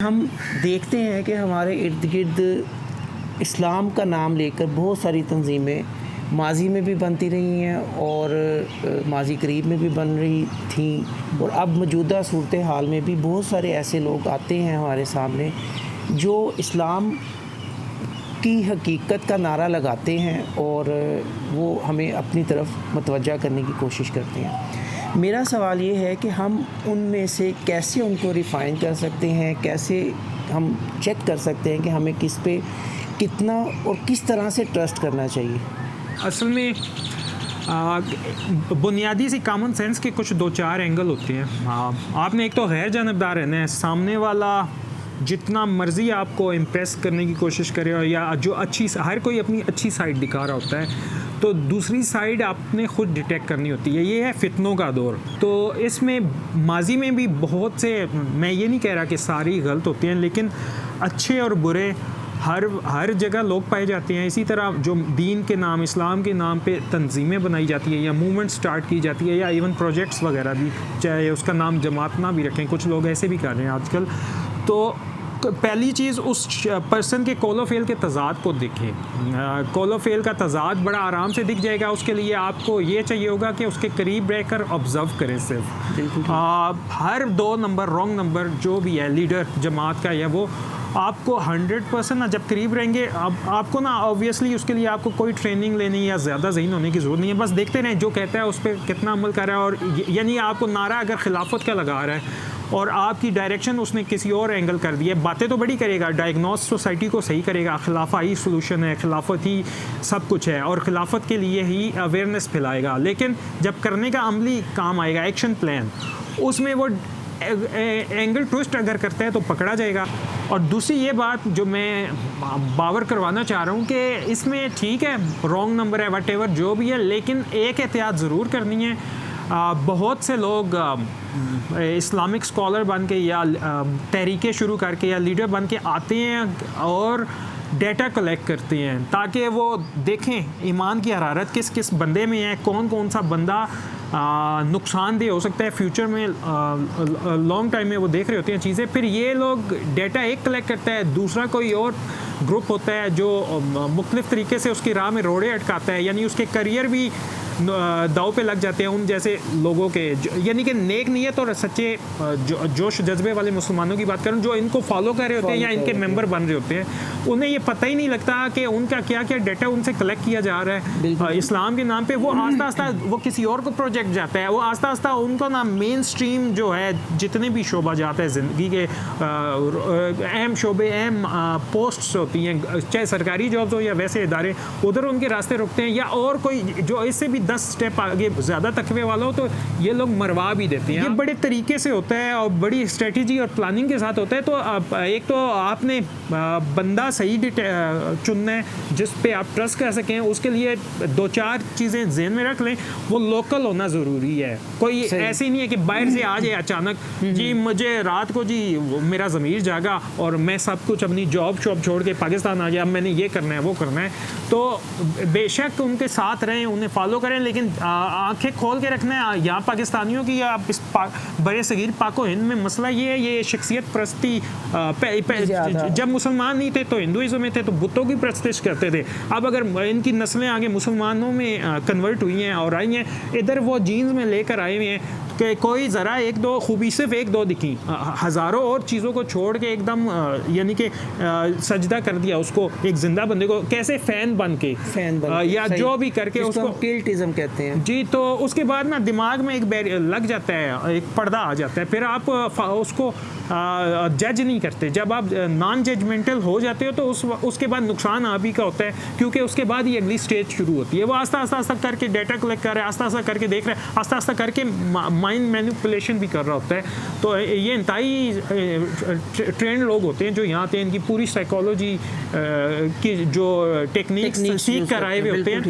हम देखते हैं कि हमारे इर्द गिर्द इस्लाम का नाम लेकर बहुत सारी तंजीमें माजी में भी बनती रही हैं और माजी करीब में भी बन रही थी, और अब मौजूदा सूरत हाल में भी बहुत सारे ऐसे लोग आते हैं हमारे सामने जो इस्लाम की हकीकत का नारा लगाते हैं और वो हमें अपनी तरफ मतवज्जा करने की कोशिश करते हैं। मेरा सवाल ये है कि हम उनमें से कैसे उनको रिफ़ाइन कर सकते हैं, कैसे हम चेक कर सकते हैं कि हमें किस पे कितना और किस तरह से ट्रस्ट करना चाहिए। असल में बुनियादी सी कॉमन सेंस के कुछ दो चार एंगल होते हैं। आपने एक तो गैर जानबदार रहना है, सामने वाला जितना मर्ज़ी आपको इम्प्रेस करने की कोशिश करे या जो हर कोई अपनी अच्छी साइड दिखा रहा होता है, तो दूसरी साइड आपने ख़ुद डिटेक्ट करनी होती है। ये है फितनों का दौर। तो इसमें माजी में भी बहुत से, मैं ये नहीं कह रहा कि सारी गलत होती हैं, लेकिन अच्छे और बुरे हर जगह लोग पाए जाते हैं। इसी तरह जो दीन के नाम, इस्लाम के नाम पे तंजीमें बनाई जाती है या मूवमेंट स्टार्ट की जाती है या इवन प्रोजेक्ट्स वगैरह भी, चाहे उसका नाम जमात ना भी रखें, कुछ लोग ऐसे भी कर रहे हैं आजकल। तो पहली चीज़ उस पर्सन के कॉल ऑफ फेल के तज़ाद को देखें। कॉल ऑफ फेल का तज़ाद बड़ा आराम से दिख जाएगा। उसके लिए आपको ये चाहिए होगा कि उसके करीब रहकर ऑब्ज़र्व करें सिर्फ। हर 2 नंबर रॉन्ग नंबर जो भी है, लीडर जमात का या वो, आपको 100% ना जब करीब रहेंगे, आपको ना ऑब्वियसली उसके लिए आपको कोई ट्रेनिंग लेनी या ज़्यादा ज़हीन होने की ज़रूरत नहीं है। बस देखते रहें जो कहता है उस पर कितना अमल कर रहा है। और यानी आपको नारा अगर खिलाफत का लगा रहा है और आपकी डायरेक्शन उसने किसी और एंगल कर दी है, बातें तो बड़ी करेगा, डायग्नोस सोसाइटी को सही करेगा, खिलाफा ही सोल्यूशन है, खिलाफत ही सब कुछ है और खिलाफत के लिए ही अवेयरनेस फैलाएगा। लेकिन जब करने का अमली काम आएगा, एक्शन प्लान, उसमें वो एंगल ट्विस्ट अगर करता है तो पकड़ा जाएगा। और दूसरी ये बात जो मैं बावर करवाना चाह रहा हूँ कि इसमें ठीक है रॉन्ग नंबर है, वट एवर जो भी है, लेकिन एक एहतियात ज़रूर करनी है। बहुत से लोग इस्लामिक स्कॉलर बन के या तहरीकें शुरू करके या लीडर बन के आते हैं और डेटा कलेक्ट करते हैं ताकि वो देखें ईमान की हरारत किस किस बंदे में है, कौन कौन सा बंदा नुकसानदेह हो सकता है फ्यूचर में। लॉन्ग टाइम में वो देख रहे होते हैं चीज़ें। फिर ये लोग डेटा एक कलेक्ट करता है, दूसरा कोई और ग्रुप होता है जो मुख्तलिफ़ तरीके से उसकी राह में रोड़े अटकाता है, यानी उसके करियर भी दाव पे लग जाते हैं उन जैसे लोगों के, यानी कि नेक नीयत और सच्चे जोश जज्बे वाले मुसलमानों की बात करूं जो इनको फॉलो कर रहे होते हैं या इनके मेंबर बन रहे होते हैं। उन्हें ये पता ही नहीं लगता कि उनका क्या क्या डाटा उनसे कलेक्ट किया जा रहा है इस्लाम के नाम पे। वो आस्ता आस्ता वो किसी और को प्रोजेक्ट जाता है, वो आस्ता आस्ता उनको ना मेन स्ट्रीम जो है जितने भी शोबा जाता है ज़िंदगी के अहम शोबे, अहम पोस्ट्स होती हैं, चाहे सरकारी जॉब्स हो या वैसे इदारे, उधर उनके रास्ते रुकते हैं। या और कोई जो इससे भी 10 स्टेप आगे ज़्यादा तकवे वाला हो तो ये लोग मरवा भी देते हैं। ये बड़े तरीके से होता है और बड़ी स्ट्रेटजी और प्लानिंग के साथ होता है। तो एक तो आपने बंदा सही चुनना है जिस पे आप ट्रस्ट कर सकें। उसके लिए 2-4 चीज़ें ज़हन में रख लें। वो लोकल होना ज़रूरी है। कोई ऐसे नहीं है कि बाहर से आ जाए अचानक, जी मुझे रात को जी मेरा ज़मीर जागा और मैं सब कुछ अपनी जॉब छोड़ के पाकिस्तान आ गया, अब मैंने ये करना है वो करना है। तो बेशक उनके साथ रहें, उन्हें फॉलो करें, लेकिन आंखें खोल के रखना है। यहाँ पाकिस्तानियों की या इस बड़े सगीर पाको हिंद में मसला ये है, ये शख्सियत परस्ती। जब मुसलमान नहीं थे तो हिंदुइज्म में थे तो बुतों की परस्तिश करते थे। अब अगर इनकी नस्लें आगे मुसलमानों में कन्वर्ट हुई हैं और आई हैं, इधर वो जीन्स में लेकर आए हुए हैं कि कोई ज़रा एक दो खूबी सिर्फ 1-2 दिखी, हज़ारों और चीज़ों को छोड़ के एकदम यानी कि सजदा कर दिया उसको, एक जिंदा बंदे को कैसे फ़ैन बन के या जो भी करके उसको टिल्टिज़म कहते हैं जी। तो उसके बाद ना दिमाग में एक बैरियर लग जाता है, एक पर्दा आ जाता है, फिर आप उसको जज नहीं करते। जब आप नॉन जजमेंटल हो जाते हो तो उसके बाद नुकसान आप ही का होता है, क्योंकि उसके बाद ही अगली स्टेज शुरू होती है। वो आस्ता आस्ता करके डेटा कलेक्ट कर रहा है, आस्ता आस्ता करके देख रहा है, आस्ता आस्ता करके माइंड मैनिपुलेशन भी कर रहा होता है। तो ये इंतहाई ट्रेंड लोग होते हैं जो यहाँ आते हैं, इनकी पूरी साइकोलॉजी की जो टेक्निक सीख कर आए हुए होते हैं।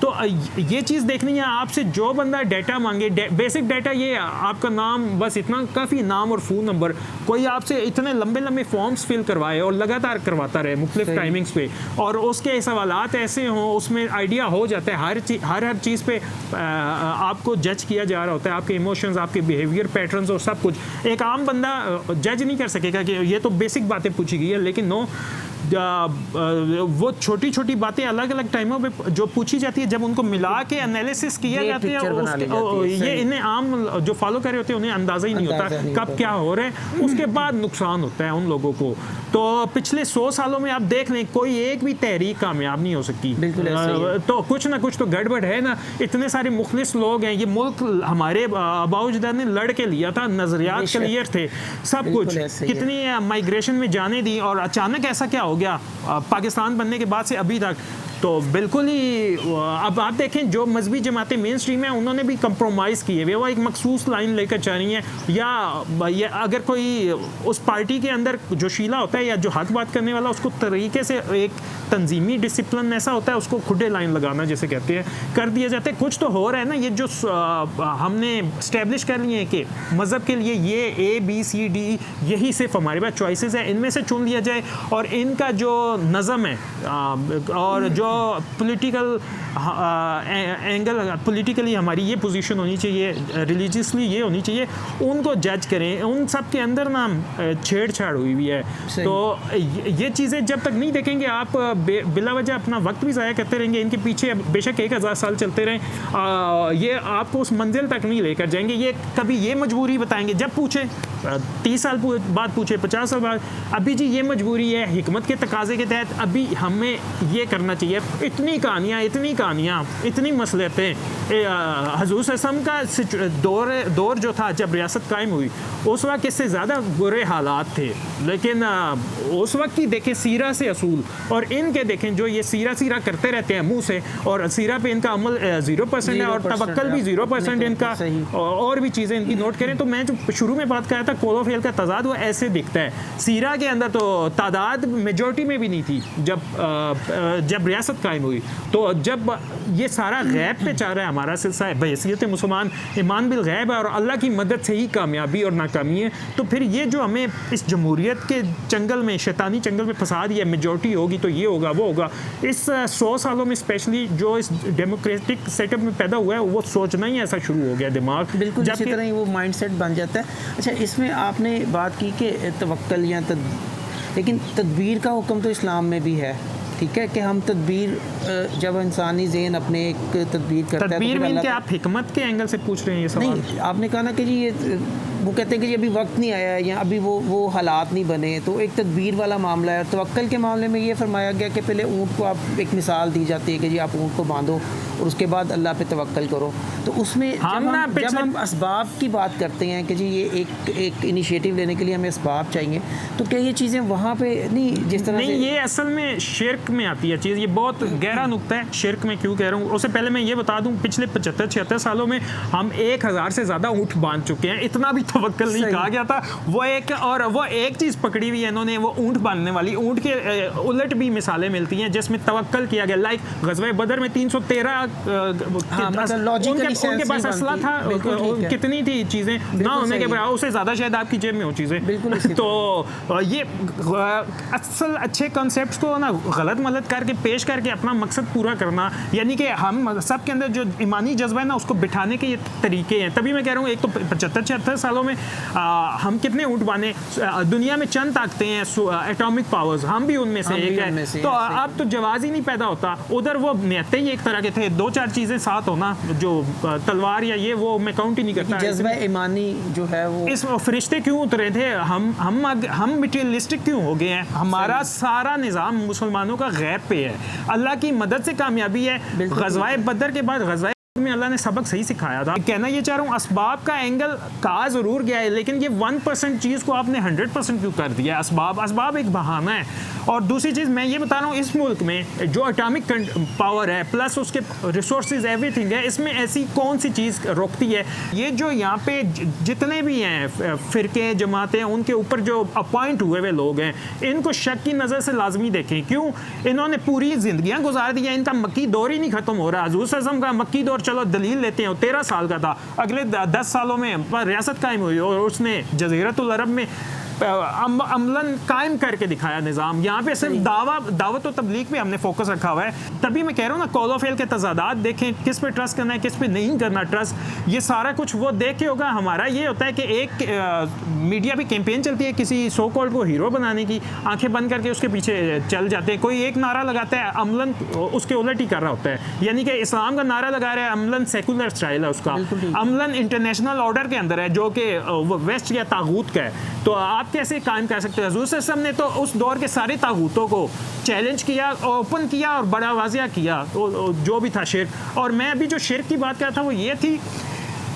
तो ये चीज़ देखनी है आपसे। जो बंदा डेटा मांगे, बेसिक डेटा ये आपका नाम, बस इतना काफ़ी, नाम और फ़ोन नंबर। कोई आपसे इतने लंबे लंबे फॉर्म्स फिल करवाए और लगातार करवाता रहे मुख्तलिफ टाइमिंग्स पे, और उसके सवालात ऐसे हों, उसमें आइडिया हो जाता है हर चीज़ पे आपको जज किया जा रहा होता है, आपके इमोशन इमोशंस, आपके बिहेवियर पैटर्न्स और सब कुछ। एक आम बंदा जज नहीं कर सकेगा कि ये तो बेसिक बातें पूछी गई है, लेकिन नो, वो छोटी छोटी बातें अलग अलग टाइमों पे जो पूछी जाती है, जब उनको मिला के एनालिसिस किया जाता है, ये इन्हें आम जो फॉलो कर रहे होते हैं उन्हें अंदाजा ही नहीं होता कब क्या हो रहा है। उसके बाद नुकसान होता है उन लोगों को। तो पिछले 100 सालों में आप देख लें, कोई एक भी तहरीक कामयाब नहीं हो सकती। तो कुछ ना कुछ तो गड़बड़ है ना। इतने सारे मुखलिस लोग हैं, ये मुल्क हमारे आबाउजदाद ने लड़ के लिया था, नजरियात क्लियर थे, सब कुछ, कितनी माइग्रेशन में जाने दी, और अचानक ऐसा क्या हो गया पाकिस्तान बनने के बाद से अभी तक। तो बिल्कुल ही अब आप देखें, जो मजहबी जमातें मेन स्ट्रीम है उन्होंने भी कंप्रोमाइज़ किए हुए, वो एक मखसूस लाइन लेकर चल रही हैं। या अगर कोई उस पार्टी के अंदर जो शीला होता है या जो हक बात करने वाला, उसको तरीके से एक तंजीमी डिसिप्लिन ऐसा होता है, उसको खुदे लाइन लगाना जिसे कहते हैं, कर दिया जाता है। कुछ तो हो रहा है ना, ये जो हमने स्टैब्लिश कर लिए हैं कि मज़हब के लिए ये ABCD यही सिर्फ हमारे पास चॉइसेस है, इनमें से चुन लिया जाए, और इनका जो नज़म है और जो पॉलिटिकल एंगल, पॉलिटिकली हमारी ये पोजीशन होनी चाहिए, रिलीजियसली ये होनी चाहिए, उनको जज करें। उन सब के अंदर ना छेड़छाड़ हुई हुई है। तो ये चीज़ें जब तक नहीं देखेंगे आप, बिला वजह अपना वक्त भी ज़ाया करते रहेंगे। इनके पीछे बेशक 1000 साल चलते रहें, ये आपको उस मंजिल तक नहीं लेकर जाएंगे। ये कभी ये मजबूरी बताएंगे, जब पूछे 30 साल बाद पूछे, 50 साल बाद, अभी जी ये मजबूरी है, हिकमत के तकाजे के तहत अभी हमें ये करना चाहिए। इतनी कहानियाँ, इतनी मसलहतें। हजूर सल्लल्लाहु अलैहि वसल्लम का दौर जो था, जब रियासत कायम हुई, उस वक्त इससे ज़्यादा बुरे हालात थे, लेकिन उस वक्त की देखें सीरा से असूल, और इनके देखें जो ये सीरा करते रहते हैं मुंह से, और सीरा पे इनका अमल 0% है, और तवक्कल भी 0% इनका, और भी चीज़ें इनकी नोट करें। तो मैं जो शुरू में बात कर रहा था, कौल और फ़ेल का तजाद वो ऐसे दिखता है। सीरा के अंदर तो तादाद मेजॉरिटी में भी नहीं थी जब रियासत कायम हुई। तो जब ये सारा गैब पे चल रहा है हमारा सिलसिला बहैसियत मुसलमान, ईमान बिल गैब है और अल्लाह की मदद से ही कामयाबी और नाकामी है, तो फिर ये जो हमें इस जमहूरियत के जंगल में, शैतानी जंगल में फंसा दिया, मेजॉरिटी होगी तो ये होगा वो होगा। इस 100 सालों में स्पेशली जो इस डेमोक्रेटिक सेटअप में पैदा हुआ है, वो सोचना ही ऐसा शुरू हो गया दिमाग, बिल्कुल इसी तरह ही वो माइंडसेट बन जाता है। अच्छा, इसमें आपने बात की कि तवक्कल या लेकिन तदबीर का हुक्म तो इस्लाम में भी है, ठीक है, कि हम तदबीर, जब इंसानी ज़हन अपने एक तदबीर करता है, तदबीर में क्या आप हिकमत के एंगल से पूछ रहे हैं ये सवाल? नहीं, आपने कहा ना कि जी ये वो कहते हैं कि जी अभी वक्त नहीं आया या अभी वो हालात नहीं बने, तो एक तदबीर वाला मामला है। तवक्कल के मामले में ये फरमाया गया कि पहले ऊँट को, आप एक मिसाल दी जाती है कि जी आप ऊँट को बांधो और उसके बाद अल्लाह पे तवक्कल करो। तो उसमें जब हम असबाब की बात करते हैं कि जी ये एक इनिशिएटिव लेने के लिए हमें असबाब चाहिए, तो क्या ये चीज़ें वहाँ पे नहीं, जिस तरह नहीं, ये असल में शिर्क में आती है चीज़। ये बहुत गहरा नुक्ता है, शिर्क में क्यों कह रहा हूँ। उससे पहले मैं ये बता दूँ, पिछले 75-76 सालों में हम 1000 से ज़्यादा ऊँट बांध चुके हैं। इतना भी तवक्कल नहीं कहा गया था। वो एक चीज़ पकड़ी हुई है इन्होंने, वो ऊँट बांधने वाली। ऊँट के उलट भी मिसालें मिलती हैं जिसमें तवक्कल किया गया। लाइक गज़वा बदर में 313 उनके पास असला था, कितनी थी चीज़ें ना होने के बराबर, उससे ज़्यादा शायद आपकी जेब में हो चीज़ें। तो ये असल अच्छे कॉन्सेप्ट्स को ना गलत मलत करके पेश करके अपना मकसद पूरा करना, यानी कि हम सब के अंदर जो ईमानी जज्बा है ना, उसको बिठाने के ये तरीके हैं। तभी मैं कह रहा हूँ, एक तो 75-76 सालों में हम कितने ऊँट बांधे। दुनिया में चंद ताकतें हैं एटॉमिक पावर्स, हम भी उनमें से एक है। तो अब तो जवाब ही नहीं पैदा होता। उधर वो नियतें ही एक तरह के थे, 2-4 चीज़ें साथ होना, जो तलवार या ये वो मैं काउंट ही नहीं करता। जज्बा ईमानी जो है वो, इस फरिश्ते क्यों उतरे थे, हम मटेरियलिस्टिक क्यों हो गए हैं। हमारा सारा निज़ाम मुसलमानों का गैब पे है, अल्लाह की मदद से कामयाबी है। ग़ज़वा बदर के बाद ग़ज़वा में अल्लाह ने सबक सही सिखाया था। कहना ये चाह रहा हूँ, असबाब का एंगल कहा ज़रूर गया है, लेकिन ये 1% चीज़ को आपने 100% क्यों कर दिया। असबाब एक बहाना है। और दूसरी चीज़ मैं ये बता रहा हूँ, इस मुल्क में जो एटॉमिक पावर है प्लस उसके रिसोर्सेज एवरीथिंग है, इसमें ऐसी कौन सी चीज़ रोकती है। ये जो यहाँ पे जितने भी हैं फ़िरके जमातें, उनके ऊपर जो अपॉइंट हुए हुए लोग हैं, इनको शक की नज़र से लाजमी देखें। क्यों? इन्होंने पूरी ज़िंदगियाँ गुजार दी हैं, इनका मक्की दौर ही नहीं ख़त्म हो रहा। हज़ूर सल्लल्लाहु अलैहि वसल्लम का मक्की दौर चलो दलील लेते हैं, 13 साल का था। अगले 10 सालों में रियासत कायम हुई और उसने जज़ीरतुल अरब में अमलन कायम करके दिखाया निज़ाम। यहाँ पे सिर्फ दावत और तबलीग पे हमने फोकस रखा हुआ है। तभी मैं कह रहा हूँ ना, कॉल ऑफ फेल के तजादात देखें, किस पे ट्रस्ट करना है, किस पे नहीं करना ट्रस्ट, ये सारा कुछ वो देख के होगा। हमारा ये होता है कि एक मीडिया पे कैंपेन चलती है किसी सो कॉल्ड को हीरो बनाने की, आंखें बंद करके उसके पीछे चल जाते हैं। कोई एक नारा लगाता है, अमलन उसके उलट ही कर रहा होता है। यानी कि इस्लाम का नारा लगा रहा है, अमलन सेकुलर स्टाइल है उसका, अमलन इंटरनेशनल ऑर्डर के अंदर है जो कि वेस्ट या तागूत का है। तो आप कैसे कायम कर सकते हो? हुज़ूर सल्लल्लाहु अलैहि वसल्लम ने तो उस दौर के सारे तागूतों को चैलेंज किया, ओपन किया और बड़ा वाज़िया किया जो भी था शिर्क। और मैं अभी जो शिर्क की बात कर रहा था वो ये थी,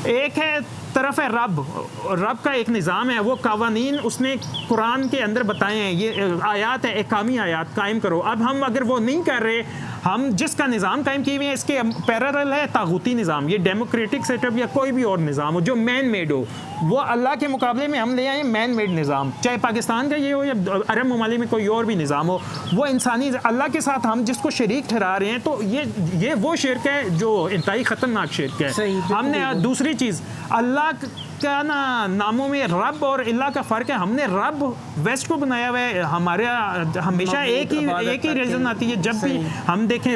एक है तरफ है रब का एक निज़ाम है, वो कवानीन उसने कुरान के अंदर बताए हैं, ये आयात है, एकामी आयात कायम करो। अब हम अगर वो नहीं कर रहे, हम जिसका निज़ाम कायम किए हुए हैं इसके पैरेलल है तागूती निज़ाम। ये डेमोक्रेटिक सेटअप या कोई भी और निज़ाम हो जो मैन मेड हो, वो अल्लाह के मुकाबले में हम ले आए मैन मेड निज़ाम। चाहे पाकिस्तान का ये हो या अरब ममालिक में कोई और भी निज़ाम हो, वो इंसानी अल्लाह के साथ हम जिसको शरीक ठहरा रहे हैं, तो ये वो शिर्क है जो इंतहाई ख़तरनाक शिर्क है। हमने दूसरी चीज़, अल्लाह का नामों में रब और इल्लाह का फ़र्क है। हमने रब वेस्ट को बनाया हुआ है, हमारा हमेशा एक ही रीज़न आती है जब भी हम देखें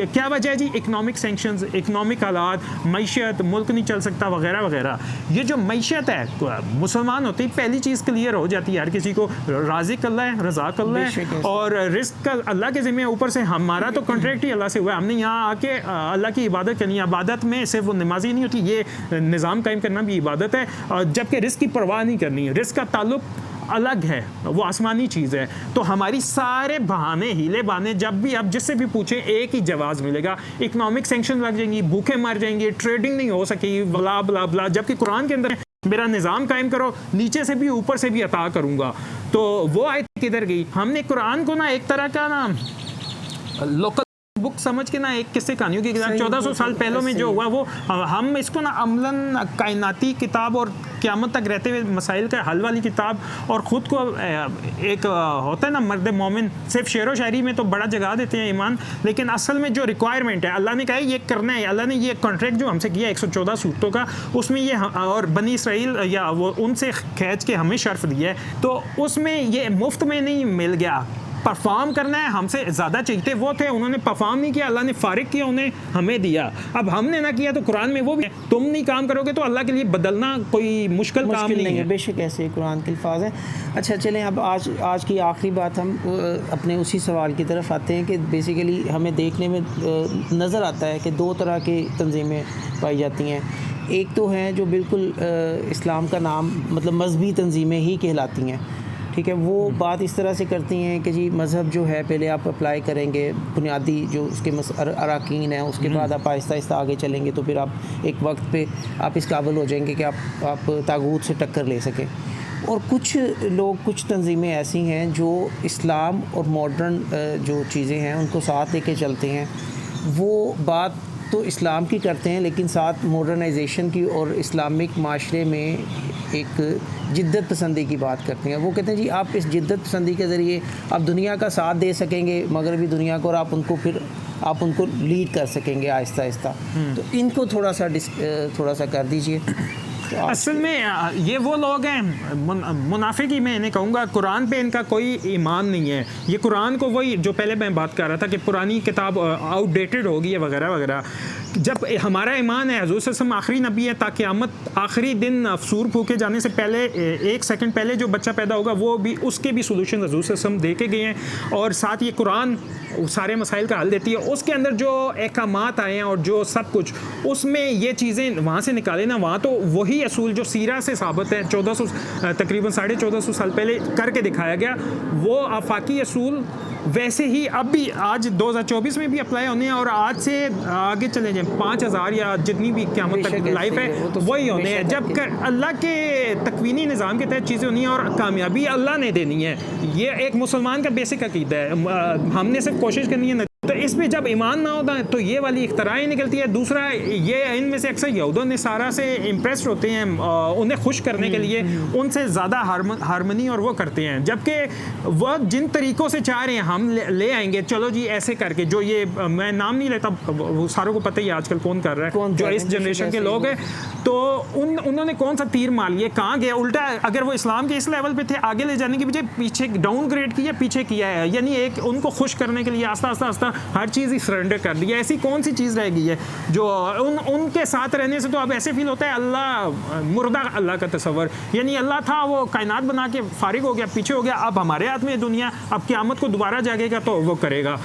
क्या वजह है जी, इकनॉमिक सैंक्शंस, इकनॉमिक हालात, मईशत, मुल्क नहीं चल सकता वगैरह वगैरह। ये जो मईशत है, मुसलमान होती पहली चीज़ क्लियर हो जाती है हर किसी को, राज़िक अल्लाह है, रज़ाक अल्लाह है और रिस्क का अल्लाह के ज़िम्मे। ऊपर से हमारा तो कॉन्ट्रैक्ट ही अल्लाह से हुआ है, हमने यहाँ आके अल्लाह की इबादत करनी है। इबादत में सिर्फ वो नमाजी नहीं होती, ये निज़ाम कायम करना भी इबादत है, और जबकि रिस्क की परवाह नहीं करनी है। रिस्क का ताल्लुक अलग है, वो आसमानी चीज़ है। तो हमारी सारे बहाने, हीले बहाने, जब भी आप जिससे भी पूछें एक ही जवाब मिलेगा, इकोनॉमिक सैंक्शन लग जाएंगी, भूखे मर जाएंगे, ट्रेडिंग नहीं हो सकेगी, ब्ला ब्ला ब्ला। जबकि कुरान के अंदर मेरा निज़ाम कायम करो, नीचे से भी ऊपर से भी अता करूँगा। तो वो आयत किधर गई? हमने कुरान को ना एक तरह का ना लोकल बुक समझ के ना, एक किस्से कहानियों की किताब 1400 साल पहले में जो हुआ, वो हम इसको ना अमलन कायनाती किताब और क़यामत तक रहते हुए मसाइल का हल वाली किताब, और ख़ुद को एक होता है ना मर्द मोमिन, सिर्फ शेर व शायरी में तो बड़ा जगा देते हैं ईमान, लेकिन असल में जो रिक्वायरमेंट है, अल्लाह ने कहा ये करना है, अल्लाह ने ये कॉन्ट्रैक्ट जो हमसे किया 114 सूरतों का, उसमें ये और बनी इसराइल या वो उनसे खींच के हमें शर्फ दिया है, तो उसमें ये मुफ्त में नहीं मिल गया। परफॉर्म करना है, हमसे ज़्यादा चाहिए वो थे, उन्होंने परफॉर्म नहीं किया, अल्लाह ने फारिग किया, उन्हें हमें दिया। अब हमने ना किया तो कुरान में वो भी, तुम नहीं काम करोगे तो अल्लाह के लिए बदलना कोई मुश्किल काम नहीं है। बेशक ऐसे कुरान के अल्फाज हैं। अच्छा चलें, अब आज की आखिरी बात, हम अपने उसी सवाल की तरफ आते हैं कि बेसिकली हमें देखने में नज़र आता है कि दो तरह की तंजीमें पाई जाती हैं। एक तो हैं जो बिल्कुल इस्लाम का नाम मतलब मजहबी तंजीमें ही कहलाती हैं, ठीक है। वो बात इस तरह से करती हैं कि जी मज़हब जो है पहले आप अप्लाई करेंगे, बुनियादी जो उसके अराकीन हैं, उसके बाद आप आहिस्ता आहिस्ता आगे चलेंगे तो फिर आप एक वक्त पे आप इस काबिल हो जाएंगे कि आप तागूत से टक्कर ले सकें। और कुछ लोग, कुछ तंजीमें ऐसी हैं जो इस्लाम और मॉडर्न जो चीज़ें हैं उनको साथ लेके चलते हैं। वो बात तो इस्लाम की करते हैं लेकिन साथ मॉडर्नाइजेशन की और इस्लामिक माशरे में एक जिद्दत पसंदी की बात करते हैं। वो कहते हैं जी आप इस जिद्दत पसंदी के ज़रिए आप दुनिया का साथ दे सकेंगे, मगरबी दुनिया को, और आप उनको लीड कर सकेंगे आहिस्ता आहिस्ता। तो इनको थोड़ा सा कर दीजिए। असल में ये वो लोग हैं मुनाफिक ही मैं इन्हें कहूँगा, कुरान पे इनका कोई ईमान नहीं है। ये कुरान को, वही जो पहले मैं बात कर रहा था कि पुरानी किताब आउटडेटेड होगी है वगैरह वगैरह। जब हमारा ईमान है हुज़ूर सल्लल्लाहु अलैहि वसल्लम आखिरी नबी है, ताकि क़यामत आखिरी दिन सूर फूके जाने से पहले 1 सेकंड पहले जो बच्चा पैदा होगा वो भी, उसके भी सोल्यूशन हुज़ूर सल्लल्लाहु अलैहि वसल्लम दे के गए हैं। और साथ ये कुरान सारे मसाइल का हल देती है। उसके अंदर जो अहकामात आए हैं और जो सब कुछ उसमें ये चीज़ें वहाँ से निकाले ना, वहाँ तो वही असूल जो सीरा से साबित है 1400 तकरीबन 1450 साल पहले करके दिखाया गया, वो आफाकी असूल वैसे ही अब भी आज 2024 में भी अप्लाई होने हैं, और आज से आगे चले जाएं 5000 या जितनी भी क़यामत तक लाइफ है वही होने हैं, जब अल्लाह के तकवीनी निज़ाम के तहत चीज़ें होनी हैं और कामयाबी अल्लाह ने देनी है। ये एक मुसलमान का बेसिक अकीदा है। हमने सिर्फ कोशिश करनी है। तो इस पे जब ईमान ना होता है तो ये वाली इख्तराएं निकलती है। दूसरा ये इनमें से अक्सर यहूदों ने सारा से इम्प्रेस्ड होते हैं, उन्हें खुश करने के लिए उनसे ज़्यादा हारमनी और वो करते हैं, जबकि वह जिन तरीक़ों से चाह रहे हैं हम ले आएंगे, चलो जी ऐसे करके, जो ये मैं नाम नहीं लेता, वो सारों को पता ही आजकल कौन कर रहा है, जो इस जनरेशन के लोग हैं, तो उन्होंने कौन सा तीर मार लिया, कहाँ गया, उल्टा अगर वो इस्लाम के इस लेवल पे थे आगे ले जाने के बजाय पीछे डाउनग्रेड किया, पीछे किया है। यानी एक उनको खुश करने के लिए आस्ता आस्ता हर चीज़ ही सरेंडर कर दिया। ऐसी कौन सी चीज़ रह गई है जो उनके साथ रहने से तो अब ऐसे फील होता है अल्लाह मुर्दा अल्लाह का तस्वर, यानी अल्लाह था वो कायनात बना के फारिग हो गया, पीछे हो गया, अब हमारे हाथ में दुनिया, अब क़यामत को दोबारा जागेगा तो वो करेगा।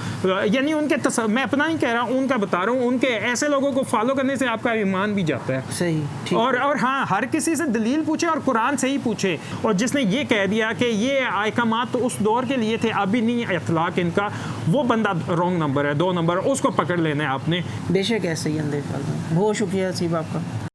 यानी उनके मैं अपना नहीं कह रहा हूँ, उनका बता रहा हूँ, उनके ऐसे लोगों को फॉलो करने से आपका ईमान भी जाता है। सही, ठीक। और हाँ, हर किसी से दलील पूछे और कुरान से ही पूछे, और जिसने ये कह दिया कि ये अहकामात तो उस दौर के लिए थे, अभी नहीं इतलाक इनका, वो बंदा रॉन्ग नंबर है, 2 नंबर, उसको पकड़ लेना है आपने। बेशक ऐसे ही अंदर। बहुत शुक्रिया सीब आपका।